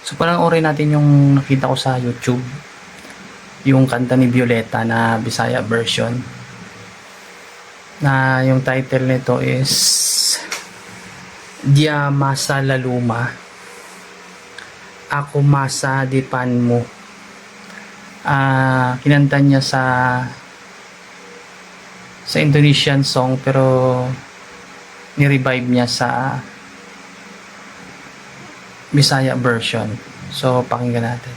So panoorin natin yung nakita ko sa YouTube, yung kanta ni Violeta na Bisaya version, na yung title nito is Dia Masa Laluma, Ako Masa Dipan Mo. Kinanta niya sa Indonesian song, pero ni-revive niya sa Bisaya version. So pakinggan natin.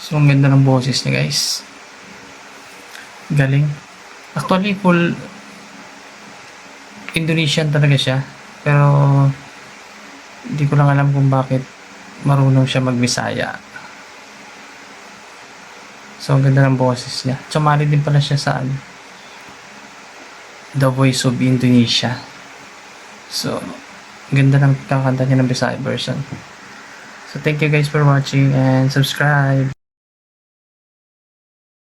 So, ang ganda ng boses niya, guys. Galing. Actually, full Indonesian talaga siya. Pero, hindi ko lang alam kung bakit marunong siya mag-Bisaya. So, ang ganda ng boses niya. Sumali din pala siya sa The Voice of Indonesia. So, ang ganda ng kakanta niya ng Bisaya version. So, thank you guys for watching and subscribe.